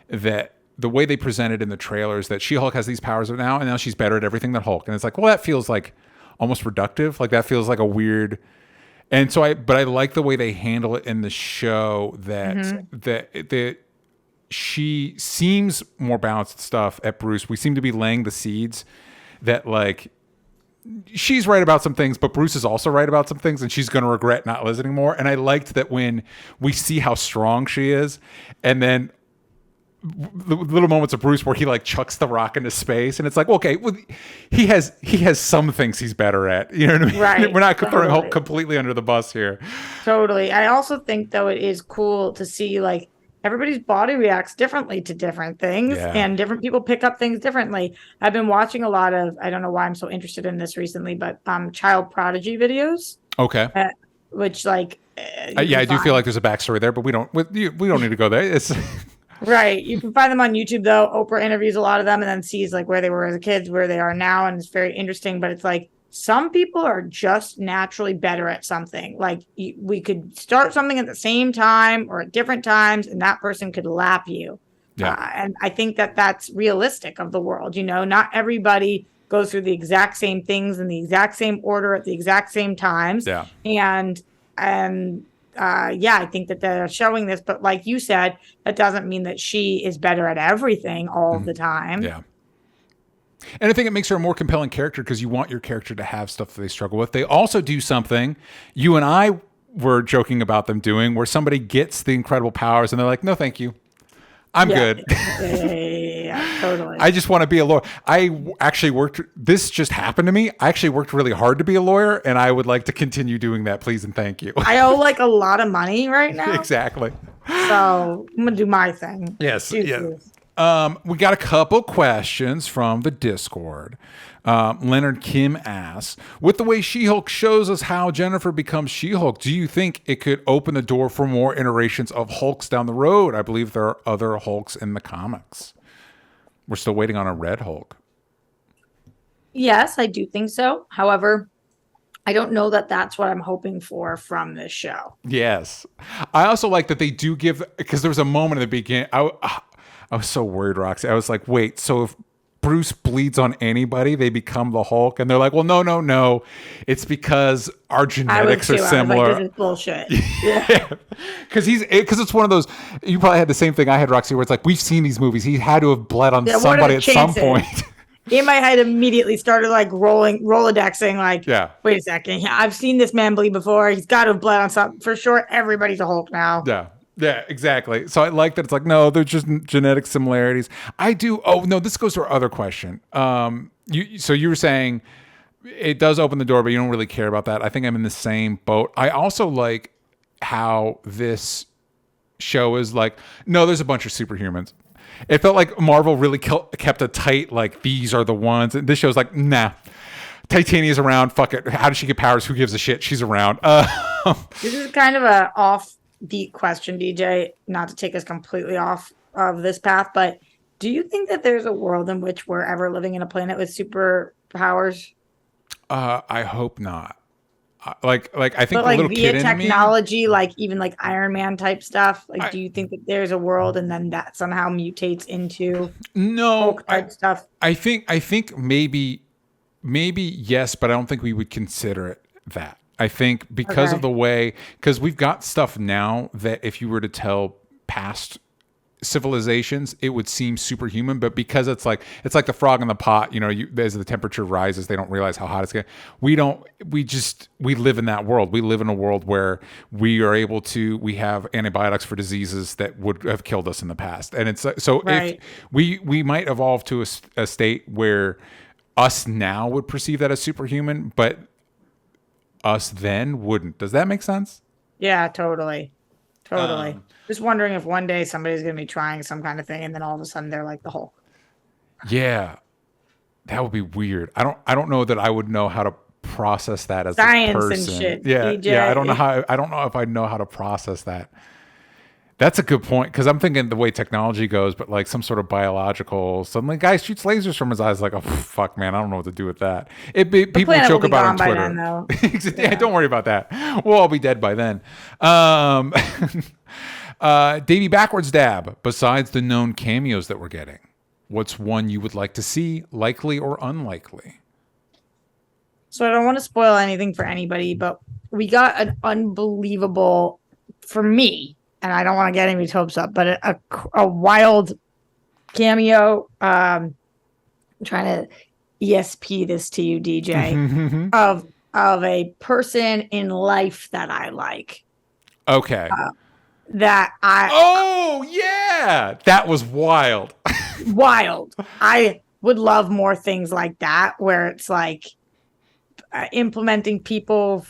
that the way they presented in the trailers that She-Hulk has these powers now, and now she's better at everything than Hulk. And it's like, well, that feels like almost reductive. Like, that feels like a weird. And so but I like the way they handle it in the show that she seems more balanced stuff at Bruce. We seem to be laying the seeds that like she's right about some things, but Bruce is also right about some things, and she's going to regret not listening more. And I liked that when we see how strong she is, and then the little moments of Bruce where he like chucks the rock into space, and it's like, okay, well, he has some things he's better at. You know what I mean? Right. We're not throwing Hulk completely under the bus here. Totally. I also think though it is cool to see like everybody's body reacts differently to different things, and different people pick up things differently. I've been watching a lot of, I don't know why I'm so interested in this recently, but child prodigy videos. Okay. Which like I do feel like there's a backstory there, but we don't need to go there. It's right. You can find them on YouTube though. Oprah interviews a lot of them and then sees like where they were as kids, where they are now, and it's very interesting. But it's like some people are just naturally better at something. Like we could start something at the same time or at different times, and that person could lap you. Yeah. And I think that that's realistic of the world. You know, not everybody goes through the exact same things in the exact same order at the exact same times. Yeah. And I think that they're showing this, but like you said, that doesn't mean that she is better at everything all the time. Yeah. And I think it makes her a more compelling character because you want your character to have stuff that they struggle with. They also do something you and I were joking about them doing where somebody gets the incredible powers and they're like, no, thank you. I'm good. Yeah, totally. I just want to be a lawyer. This just happened to me. I actually worked really hard to be a lawyer, and I would like to continue doing that, please and thank you. I owe like a lot of money right now. Exactly. So I'm going to do my thing. Yes. We got a couple questions from the Discord. Leonard Kim asks, with the way She-Hulk shows us how Jennifer becomes She-Hulk, do you think it could open the door for more iterations of Hulks down the road? I believe there are other Hulks in the comics. We're still waiting on a Red Hulk. Yes, I do think so. However, I don't know that that's what I'm hoping for from this show. Yes. I also like that they do give, because there was a moment in the beginning, I was so worried, Roxy. I was like, wait, so if Bruce bleeds on anybody, they become the Hulk? And they're like, well, no. It's because our genetics are similar. I was like, this is bullshit. Yeah. Because it's one of those, you probably had the same thing I had, Roxy, where it's like, we've seen these movies. He had to have bled on somebody at some point. In my head immediately started like Rolodexing, like, wait a second. I've seen this man bleed before. He's got to have bled on something. For sure, everybody's a Hulk now. Yeah, exactly. So I like that it's like, no, they're just genetic similarities. I do. Oh, no, this goes to our other question. So you were saying it does open the door, but you don't really care about that. I think I'm in the same boat. I also like how this show is like, no, there's a bunch of superhumans. It felt like Marvel really kept a tight, like, these are the ones. And this show's like, nah, Titania's around. Fuck it. How does she get powers? Who gives a shit? She's around. This is kind of a offbeat question, DJ, not to take us completely off of this path, but do you think that there's a world in which we're ever living in a planet with superpowers? I hope not. I think the little via kid in me, technology, like even like Iron Man type stuff. Like, do you think that there's a world and then that somehow mutates into Hulk type stuff? I think maybe yes, but I don't think we would consider it that. I think because of the way, because we've got stuff now that if you were to tell past civilizations, it would seem superhuman, but because it's like the frog in the pot, as the temperature rises, they don't realize how hot it's getting. We live in that world. We live in a world where we have antibiotics for diseases that would have killed us in the past. And it's so if we might evolve to a state where us now would perceive that as superhuman, but us then wouldn't. Does that make sense? Yeah, totally. Just wondering if one day somebody's going to be trying some kind of thing and then all of a sudden they're like the Hulk. Yeah. That would be weird. I don't know that I would know how to process that as science a person. And shit. Yeah. DJ. Yeah. I don't know if I know how to process that. That's a good point, because I'm thinking the way technology goes, but like some sort of biological. Suddenly, guy shoots lasers from his eyes. Like, oh fuck, man, I don't know what to do with that. People joke about it on Twitter. Then, yeah, don't worry about that. We'll all be dead by then. Davey Backwards Dab. Besides the known cameos that we're getting, what's one you would like to see, likely or unlikely? So I don't want to spoil anything for anybody, but we got an unbelievable, for me, and I don't want to get anybody's hopes up, but a wild cameo. I'm trying to ESP this to you, DJ, of a person in life that I like. Okay. That I. Oh yeah, that was wild. Wild. I would love more things like that, where it's like implementing people.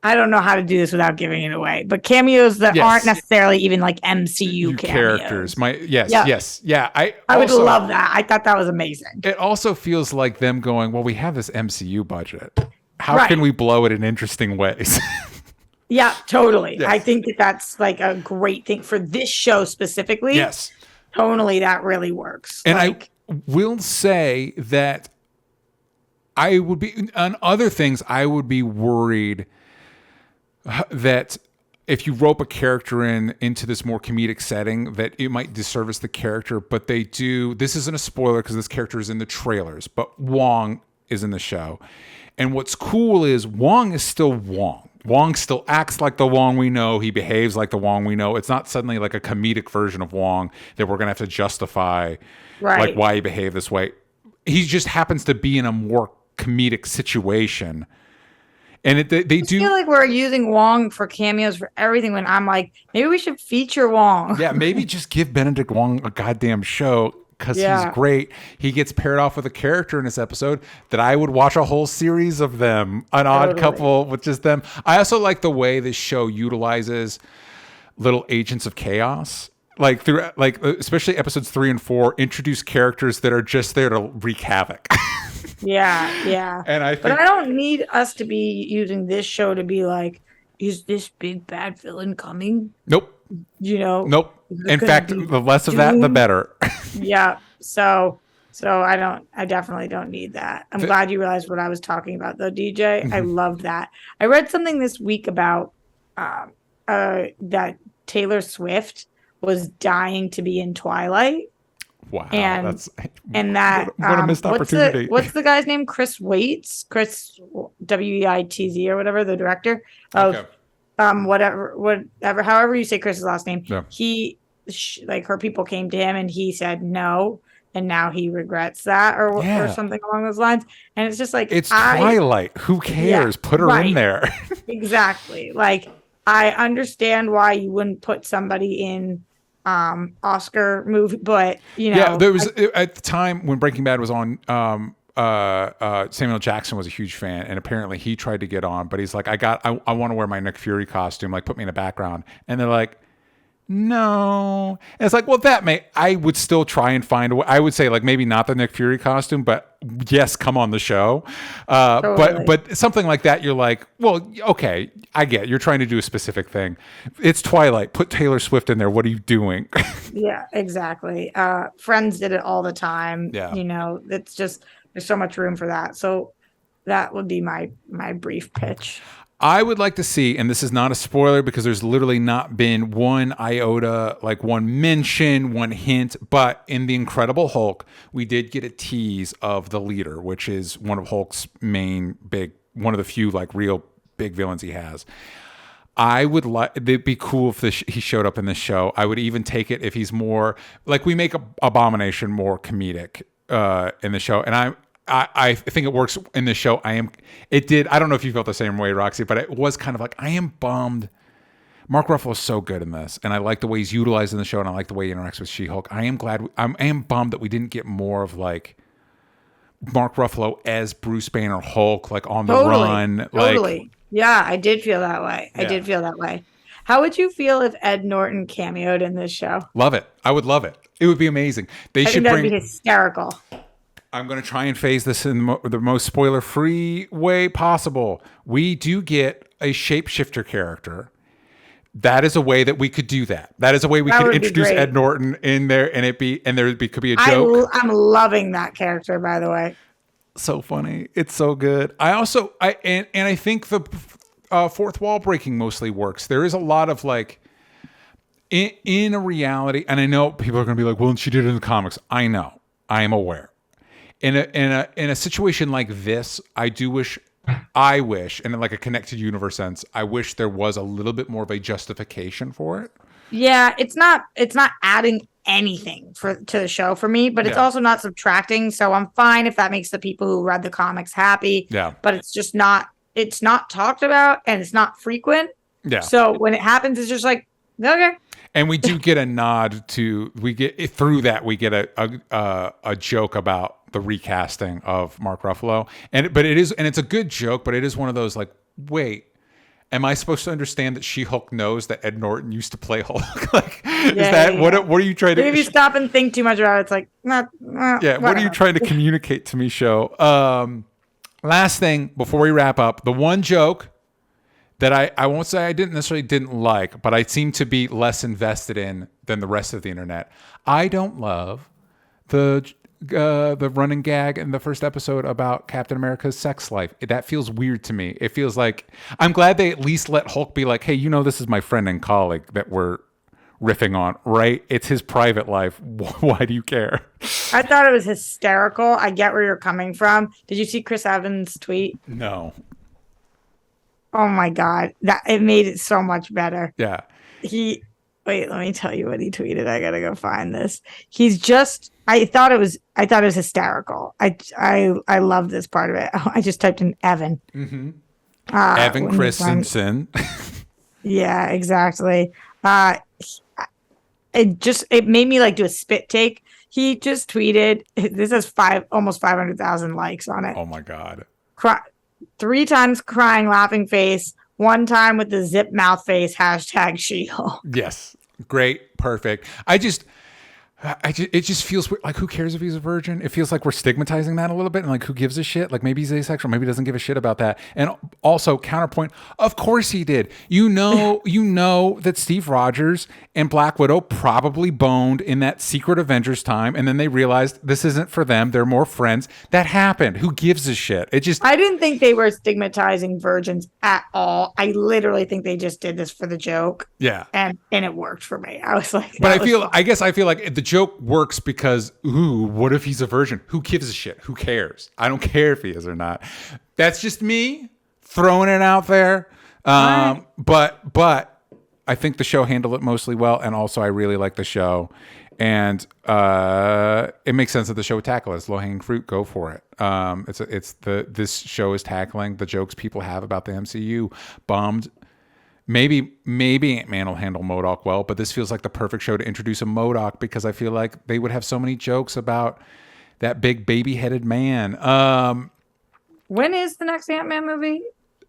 I don't know how to do this without giving it away, but cameos that aren't necessarily even like MCU characters. Yes. Yeah. I would love that. I thought that was amazing. It also feels like them going, well, we have this MCU budget. How can we blow it in interesting ways? Yeah, totally. Yes. I think that's like a great thing for this show specifically. Yes. Totally, that really works. And I will say that I would be, on other things, I would be worried that if you rope a character into this more comedic setting, that it might disservice the character, but they do. This isn't a spoiler because this character is in the trailers, but Wong is in the show. And what's cool is Wong is still Wong. Wong still acts like the Wong we know. He behaves like the Wong we know. It's not suddenly like a comedic version of Wong that we're going to have to justify like why he behaved this way. He just happens to be in a more comedic situation. And they do feel like we're using Wong for cameos for everything when I'm like, maybe we should feature Wong. Yeah, maybe just give Benedict Wong a goddamn show because he's great. He gets paired off with a character in this episode that I would watch a whole series of them, an odd couple with just them. I also like the way this show utilizes little agents of chaos. Like through, like especially episodes 3 and 4, introduce characters that are just there to wreak havoc. Yeah. And but I don't need us to be using this show to be like, is this big bad villain coming? Nope. Nope. In fact, the less of that, the better. Yeah. So I definitely don't need that. I'm glad you realized what I was talking about though, DJ. I love that. I read something this week about that Taylor Swift was dying to be in Twilight. Wow. And that what a missed opportunity. What's the guy's name? Chris Weitz, Weitz or whatever, the director of whatever, however you say Chris's last name. Yeah. He like her people came to him and he said no, and now he regrets that or something along those lines. And it's just like, it's Twilight. Who cares? Put her in there. Exactly. Like, I understand why you wouldn't put somebody in Oscar movie, but there was at the time when Breaking Bad was on, Samuel Jackson was a huge fan, and apparently he tried to get on, but he's like, I want to wear my Nick Fury costume, like put me in the background, and they're like, no. And it's like, well, I would still try and find a way. I would say like maybe not the Nick Fury costume, but yes, come on the show. Totally. But something like that, you're like, well, okay, I get it. You're trying to do a specific thing. It's Twilight. Put Taylor Swift in there. What are you doing? Yeah, exactly. Friends did it all the time. Yeah. It's just, there's so much room for that. So that would be my brief pitch. I would like to see, and this is not a spoiler because there's literally not been one iota, like one mention, one hint, but in The Incredible Hulk, we did get a tease of the leader, which is one of Hulk's one of the few like real big villains he has. I would like, it'd be cool if he showed up in this show. I would even take it if he's more, like we make Abomination more comedic in the show, and I think it works in this show. I don't know if you felt the same way, Roxy, but it was kind of like, I am bummed. Mark Ruffalo is so good in this, and I like the way he's utilized in the show, and I like the way he interacts with She-Hulk. I am bummed that we didn't get more of like Mark Ruffalo as Bruce Banner Hulk, like on the run. Totally. Like, yeah, I did feel that way. How would you feel if Ed Norton cameoed in this show? Love it. I would love it. It would be amazing. I think that'd be hysterical. I'm going to try and phase this in the most spoiler-free way possible. We do get a shapeshifter character. That is a way that we could do that. That is a way we could introduce Ed Norton in there, and could be a joke. I'm loving that character, by the way. So funny. It's so good. I think the fourth wall breaking mostly works. There is a lot of like in a reality, and I know people are going to be like, well, she did it in the comics. I know. I am aware. In a situation like this, I do wish I wish, and in like a connected universe sense, I wish there was a little bit more of a justification for it. Yeah, it's not adding anything to the show for me, but it's also not subtracting. So I'm fine if that makes the people who read the comics happy. Yeah. But it's not talked about and it's not frequent. Yeah. So when it happens, it's just like, okay. And we do get a nod to we get a joke about the recasting of Mark Ruffalo, but it's a good joke, but it is one of those like, wait, am I supposed to understand that She-Hulk knows that Ed Norton used to play Hulk? Like, what are you trying to? Maybe stop and think too much about it. It's like, yeah. Whatever. What are you trying to communicate to me, show? Last thing before we wrap up, the one joke that I won't say I didn't like, but I seem to be less invested in than the rest of the internet. I don't love the running gag in the first episode about Captain America's sex life. That feels weird to me. It feels like I'm glad they at least let Hulk be like, hey, this is my friend and colleague that we're riffing on, right? It's his private life. Why do you care? I thought it was hysterical. I get where you're coming from. Did you see Chris Evans' tweet? No. Oh my God. It made it so much better. Yeah. Wait, let me tell you what he tweeted. I gotta go find this. I thought it was hysterical. I love this part of it. I just typed in Evan. Mm-hmm. Evan Christensen. Yeah, exactly. It made me like do a spit take. He just tweeted, this has almost 500,000 likes on it. Oh my God. 3 times crying, laughing face. 1 time with the zip mouth face, hashtag She-Hulk. Yes. Great. Perfect. It just feels weird. Like, who cares if he's a virgin? It feels like we're stigmatizing that a little bit. And like, who gives a shit? Like, maybe he's asexual. Maybe he doesn't give a shit about that. And also, counterpoint, of course he did. You know that Steve Rogers and Black Widow probably boned in that Secret Avengers time. And then they realized this isn't for them. They're more friends. That happened. Who gives a shit? I didn't think they were stigmatizing virgins at all. I literally think they just did this for the joke. Yeah. And it worked for me. I was like, but I guess I feel like the joke works because, what if he's a virgin? Who gives a shit? Who cares? I don't care if he is or not. That's just me throwing it out there. Right. But I think the show handled it mostly well, and also I really like the show, and it makes sense that the show would tackle it. It's low-hanging fruit. Go for it. This show is tackling the jokes people have about the MCU. Bombed. Maybe Ant-Man will handle MODOK well, but this feels like the perfect show to introduce a MODOK because I feel like they would have so many jokes about that big baby-headed man. When is the next Ant-Man movie?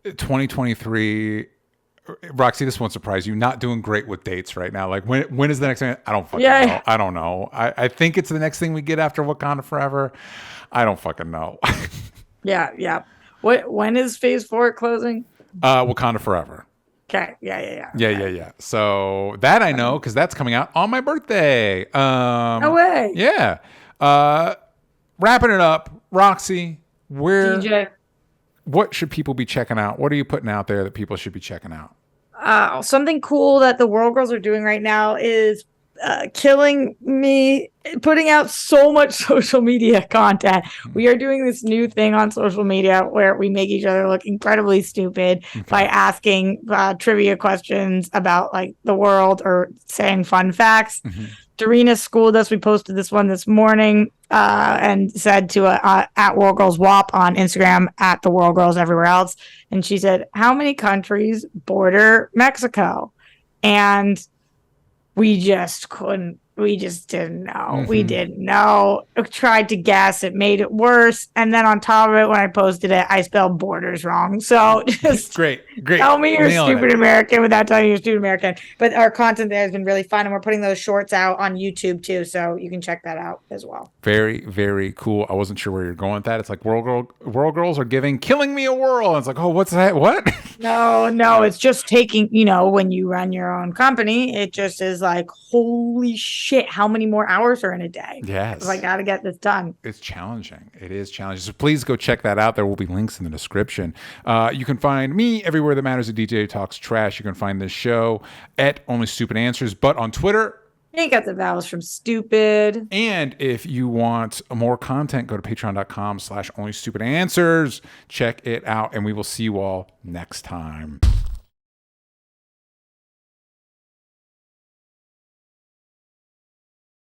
2023. Roxy, this won't surprise you. Not doing great with dates right now. Like, when is the next thing? I don't fucking know. I don't know. I think it's the next thing we get after Wakanda Forever. I don't fucking know. Yeah. When is Phase 4 closing? Wakanda Forever. Okay. Yeah. So that I know because that's coming out on my birthday. No way. Yeah. Wrapping it up, Roxy. DJ. What should people be checking out? What are you putting out there that people should be checking out? Something cool that the World Girls are doing right now is killing me, putting out so much social media content. We are doing this new thing on social media where we make each other look incredibly stupid by asking trivia questions about like the world or saying fun facts. Mm-hmm. Darina schooled us. We posted this one this morning and said to at World Girls WAP on Instagram, at the World Girls everywhere else. And she said, how many countries border Mexico? And we just didn't know. Mm-hmm. We didn't know. I tried to guess. It made it worse. And then on top of it, when I posted it, I spelled borders wrong. So just great. Tell me you're stupid American without telling me you're stupid American. But our content there has been really fun. And we're putting those shorts out on YouTube too. So you can check that out as well. Very, very cool. I wasn't sure where you're going with that. It's like World Girls are killing me a whirl. And it's like, oh, what's that? What? No. It's just taking, when you run your own company, it just is like, holy shit, how many more hours are in a day? Yes. I got to get this done. It's challenging. It is challenging. So please go check that out. There will be links in the description. You can find me everywhere that matters at DJ Talks Trash. You can find this show at Only Stupid Answers, but on Twitter, Ain't got the vowels from stupid. And if you want more content, go to patreon.com/onlystupidanswers. Check it out, and we will see you all next time.